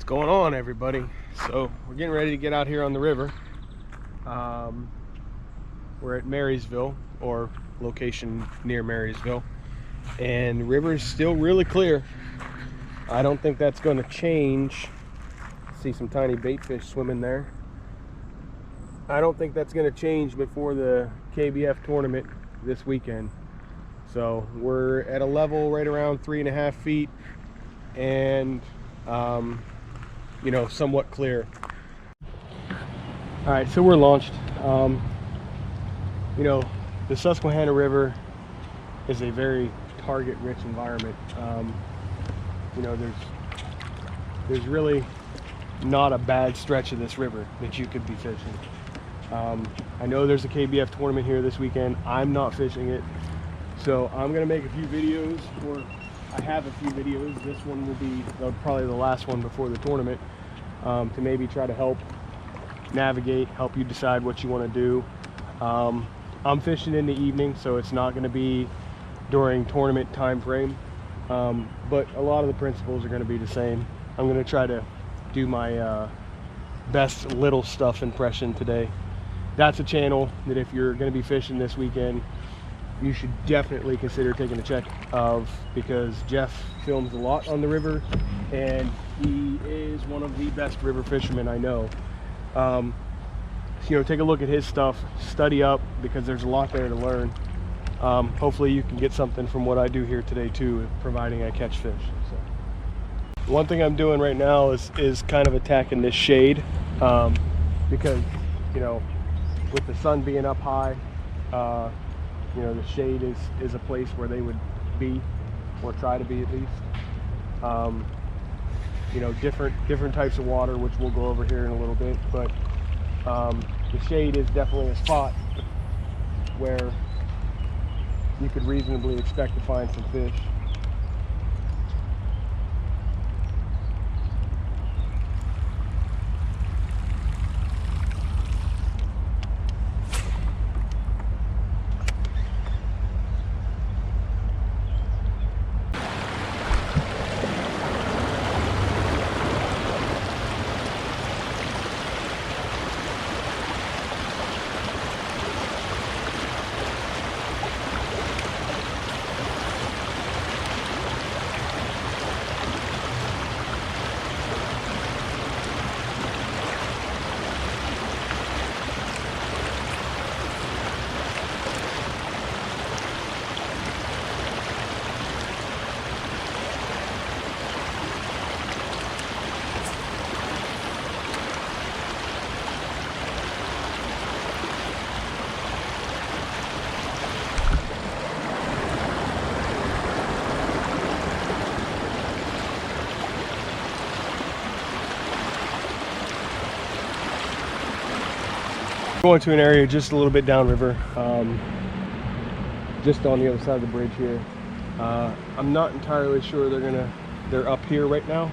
going on, everybody? So we're getting ready to get out here on the river. We're at Marysville, or location near Marysville, and the river is still really clear. I don't think that's going to change. See some tiny bait fish swimming there. I don't think that's going to change before the KBF tournament this weekend. So we're at a level right around 3.5 feet, and you know, somewhat clear. All right, so we're launched. You know, the Susquehanna River is a very target-rich environment. You know, there's really not a bad stretch of this river that you could be fishing. I know there's a KBF tournament here this weekend. I'm not fishing it, so I'm gonna make a few videos, or I have a few videos. This one will be probably the last one before the tournament, to maybe try to help navigate, help you decide what you want to do. I'm fishing in the evening, so it's not going to be during tournament time frame, but a lot of the principles are going to be the same. I'm going to try to do my best little stuff impression today. That's a channel that if you're going to be fishing this weekend, you should definitely consider taking a check of, because Jeff films a lot on the river, and he is one of the best river fishermen I know. You know, take a look at his stuff, study up, because there's a lot there to learn. Hopefully you can get something from what I do here today too, providing I catch fish. So one thing I'm doing right now is kind of attacking this shade, because, you know, with the sun being up high, you know, the shade is a place where they would be, or try to be at least. You know, different types of water, which we'll go over here in a little bit, but the shade is definitely a spot where you could reasonably expect to find some fish. Going to an area just a little bit downriver, just on the other side of the bridge here. I'm not entirely sure they're up here right now,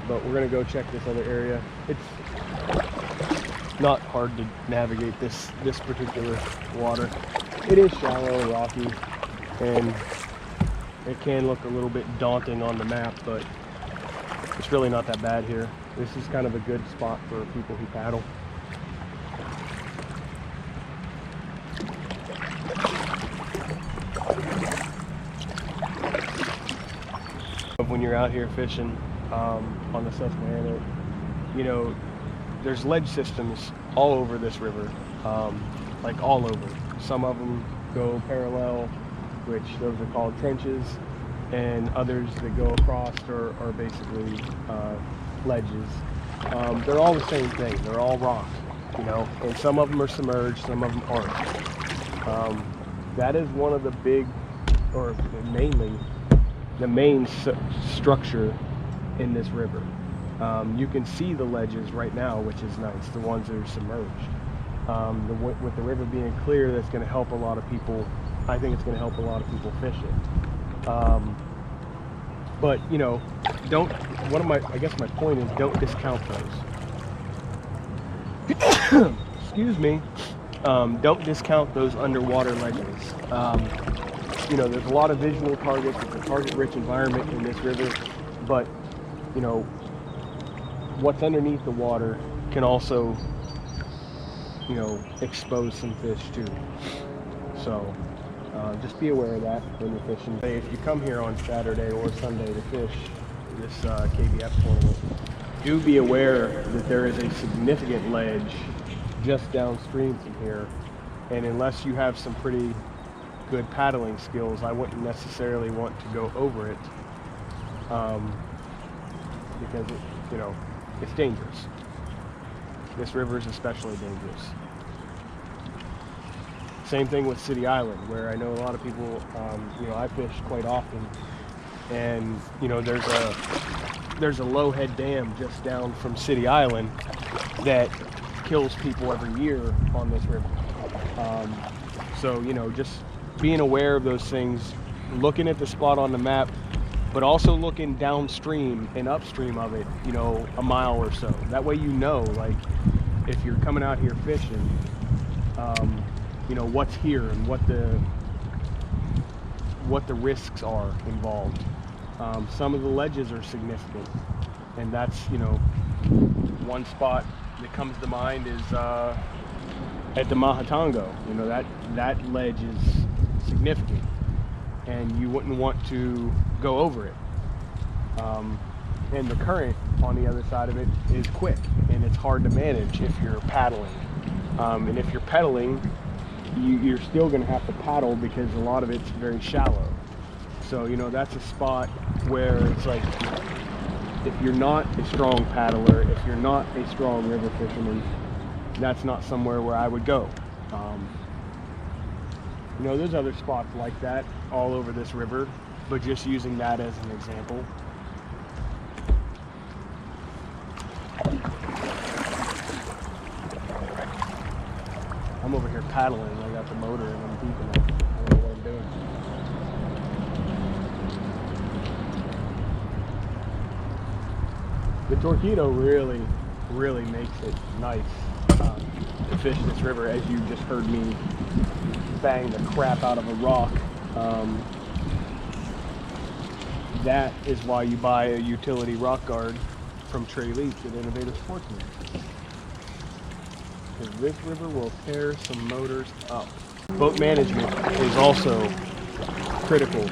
but we're gonna go check this other area. It's not hard to navigate this particular water. It is shallow and rocky, and it can look a little bit daunting on the map, but it's really not that bad here. This is kind of a good spot for people who paddle. When you're out here fishing on the Susquehanna, you know, there's ledge systems all over this river, like all over. Some of them go parallel, which those are called trenches, and others that go across are basically ledges. They're all the same thing. They're all rock, you know, and some of them are submerged, some of them aren't. That is one of the big, or mainly, the main structure in this river. You can see the ledges right now, which is nice, the ones that are submerged. With the river being clear, that's going to help a lot of people. I think it's going to help a lot of people fish it. But, you know, I guess my point is, don't discount those. Excuse me. Don't discount those underwater ledges. You know, there's a lot of visual targets. It's a target-rich environment in this river, but you know, what's underneath the water can also, you know, expose some fish too. So just be aware of that when you're fishing. If you come here on Saturday or Sunday to fish this KBF tournament, do be aware that there is a significant ledge just downstream from here, and unless you have some pretty good paddling skills, I wouldn't necessarily want to go over it because it, you know, it's dangerous. This river is especially dangerous. Same thing with City Island, where I know a lot of people, you know, I fish quite often, and you know, there's a low head dam just down from City Island that kills people every year on this river. So, you know, just being aware of those things, looking at the spot on the map, but also looking downstream and upstream of it, you know, a mile or so. That way, you know, like, if you're coming out here fishing, you know, what's here and what the risks are involved. Some of the ledges are significant, and that's, you know, one spot that comes to mind is at the Mahatongo. You know, that ledge is significant, and you wouldn't want to go over it. And the current on the other side of it is quick, and it's hard to manage if you're paddling. And if you're pedaling, you're still going to have to paddle because a lot of it's very shallow. So, you know, that's a spot where it's like, if you're not a strong paddler, if you're not a strong river fisherman, that's not somewhere where I would go. You know, there's other spots like that all over this river, but just using that as an example. I'm over here paddling, I got the motor and I'm beeping it. I don't know what I'm doing. The torpedo really makes it nice to fish this river, as you just heard me bang the crap out of a rock. That is why you buy a utility rock guard from Trey Leach at Innovative Sportsman. Because this river will tear some motors up. Boat management is also critical,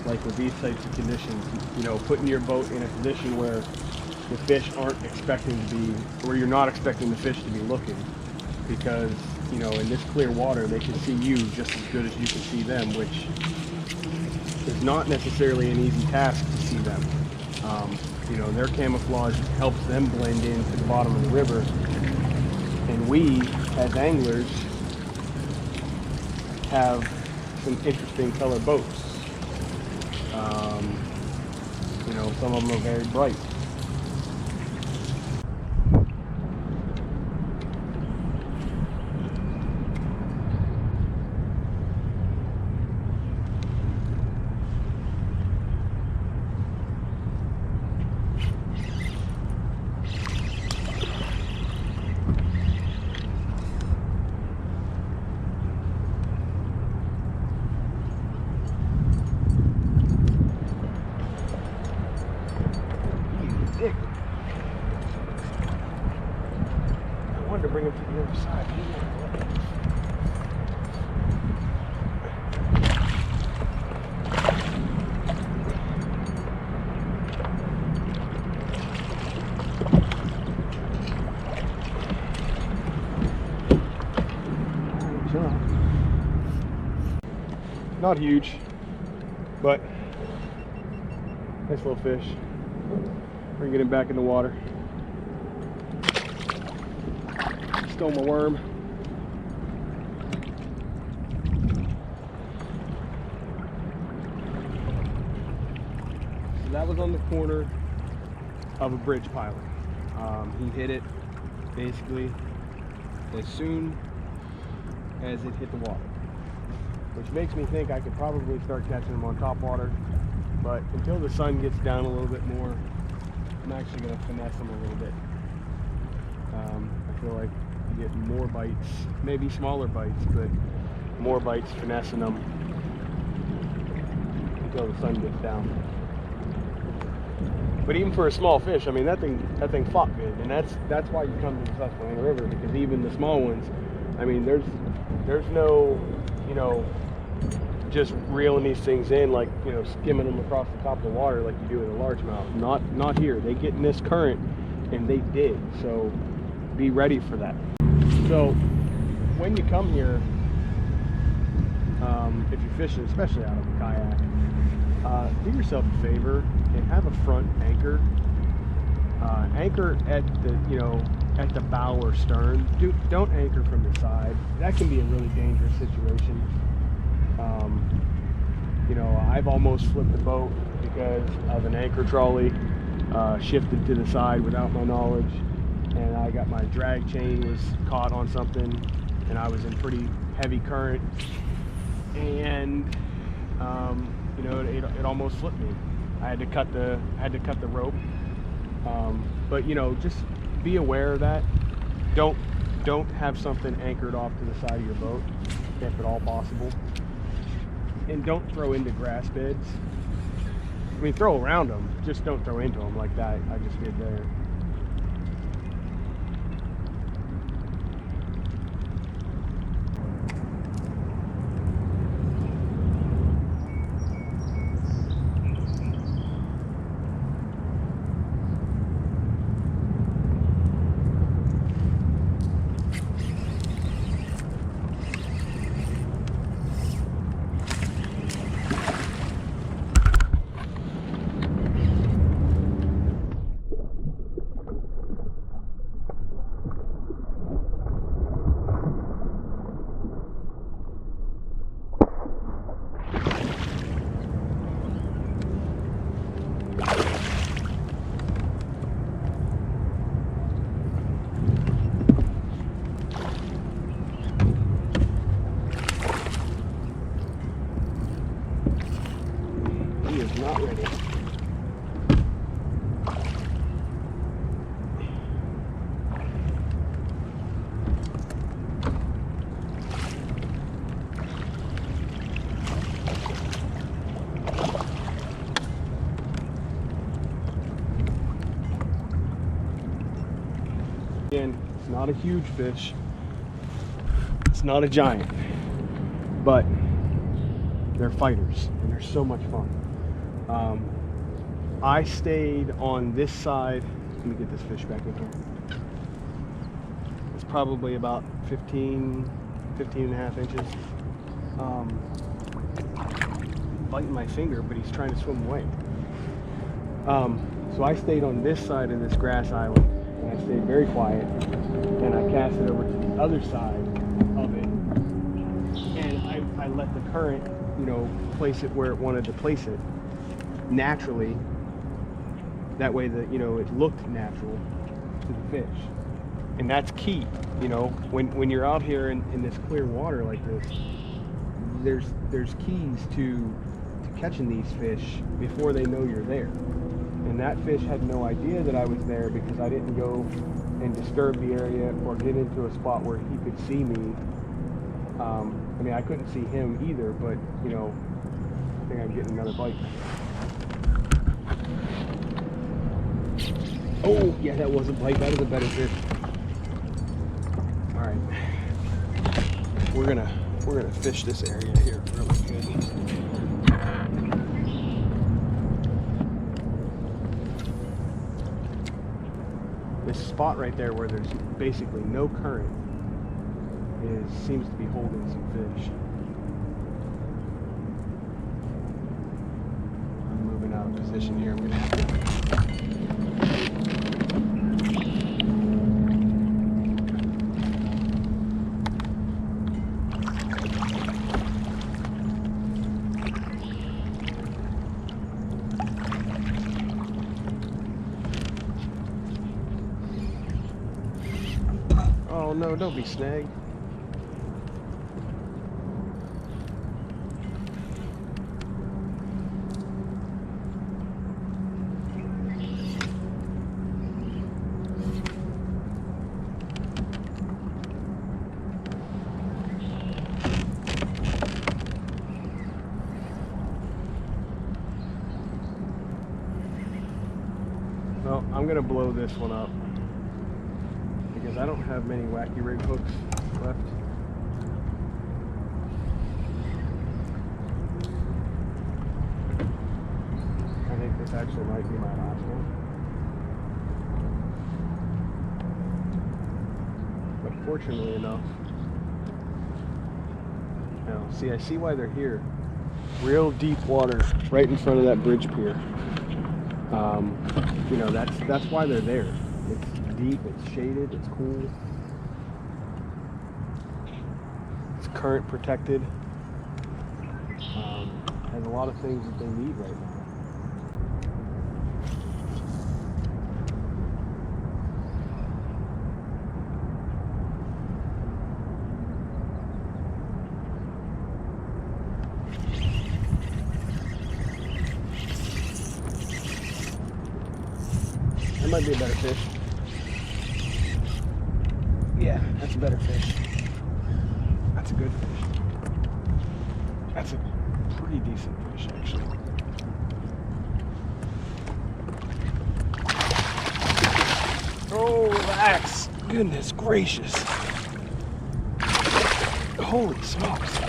like with these types of conditions. You know, putting your boat in a position where the fish aren't expecting to be, or you're not expecting the fish to be looking, because, you know, in this clear water they can see you just as good as you can see them, which is not necessarily an easy task to see them. You know, their camouflage helps them blend into the bottom of the river. And we, as anglers, have some interesting color boats. You know, some of them are very bright. I wanted to bring him to the other side. Not huge, but nice little fish. We're gonna get him back in the water. Stole my worm. So that was on the corner of a bridge piling. He hit it basically as soon as it hit the water, which makes me think I could probably start catching them on top water, but until the sun gets down a little bit more, I'm actually going to finesse them a little bit. I feel like you get more bites, maybe smaller bites, but more bites finessing them until the sun gets down. But But even for a small fish, I mean, that thing fought good, and that's why you come to the Susquehanna River, because even the small ones, I mean, there's no, you know, just reeling these things in like, you know, skimming them across the top of the water like you do with a largemouth. Not here. They get in this current and they dig. So be ready for that. So when you come here, if you're fishing, especially out of a kayak, do yourself a favor and have a front anchor. Anchor at the, you know, at the bow or stern. Don't anchor from the side. That can be a really dangerous situation. You know, I've almost flipped the boat because of an anchor trolley shifted to the side without my knowledge, and I got my drag chain was caught on something, and I was in pretty heavy current, and you know, it almost flipped me. I had to cut the rope. But you know, just be aware of that. Don't have something anchored off to the side of your boat if at all possible. And don't throw into grass beds. I mean, throw around them, just don't throw into them like that I just did there. Not ready. Again, it's not a huge fish. It's not a giant, but they're fighters and they're so much fun. I stayed on this side. Let me get this fish back in here. It's probably about 15 and a half inches. Biting my finger, but he's trying to swim away. So I stayed on this side of this grass island, and I stayed very quiet, and I cast it over to the other side of it, and I let the current, you know, place it where it wanted to place it naturally. That way that, you know, it looked natural to the fish. And that's key, you know, when you're out here in this clear water like this, there's keys to catching these fish before they know you're there. And that fish had no idea that I was there because I didn't go and disturb the area or get into a spot where he could see me. I mean, I couldn't see him either, but, you know, I think I'm getting another bite. Oh, yeah, that was a bite. That was a better fish. All right, we're gonna fish this area here really good. This spot right there where there's basically no current seems to be holding some fish. I'm moving out of position here. I'm gonna have to. Oh no, don't be snagged. Well, I'm gonna blow this one up because I don't have many wacky rig hooks left. I think this actually might be my last one. But fortunately enough, now see, I see why they're here. Real deep water right in front of that bridge pier. You know, that's why they're there. It's deep, it's shaded, it's cool. It's current protected. Has a lot of things that they need right now. That might be a better fish. Yeah, that's a better fish. That's a good fish. That's a pretty decent fish, actually. Oh, relax. Goodness gracious. Holy smokes.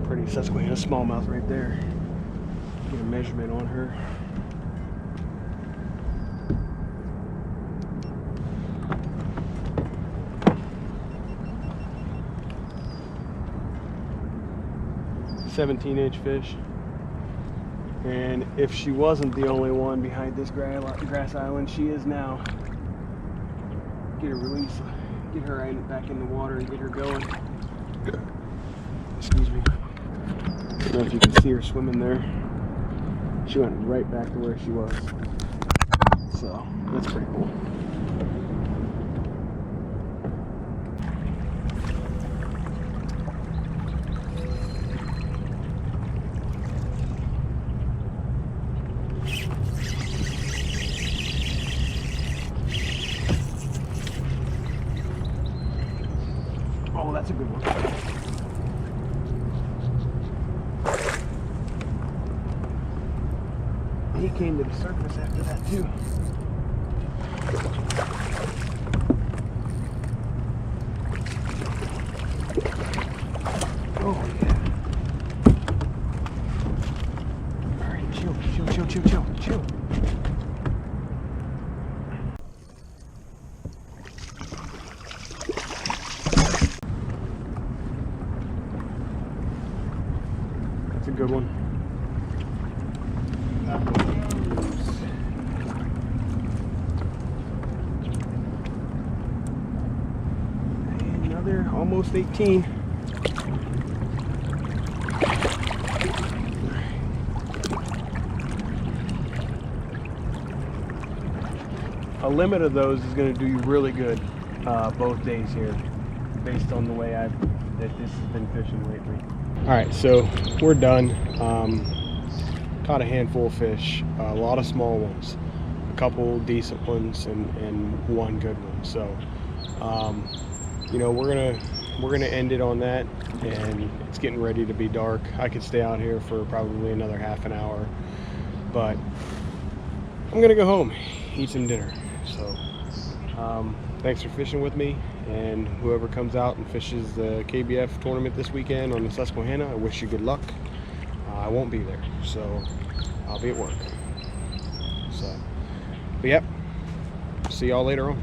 Pretty Susquehanna smallmouth right there. Get a measurement on her. "17-inch fish." And if she wasn't the only one behind this grass island, she is now. Get her release, get her back in the water and get her going. Excuse me. I don't know if you can see her swimming there. She went right back to where she was. So that's pretty cool. Oh, that's a good one. He came to the surface after that too. Oh yeah. Alright, chill. That's a good one. Another almost 18. A limit of those is going to do you really good both days here, based on the way that this has been fishing lately. All right, so we're done. Caught a handful of fish, a lot of small ones, a couple decent ones, and one good one. So, you know, we're gonna end it on that, and it's getting ready to be dark. I could stay out here for probably another half an hour, but I'm gonna go home, eat some dinner. So, thanks for fishing with me, and whoever comes out and fishes the KBF tournament this weekend on the Susquehanna, I wish you good luck. I won't be there, so I'll be at work. So, but yep, see y'all later on.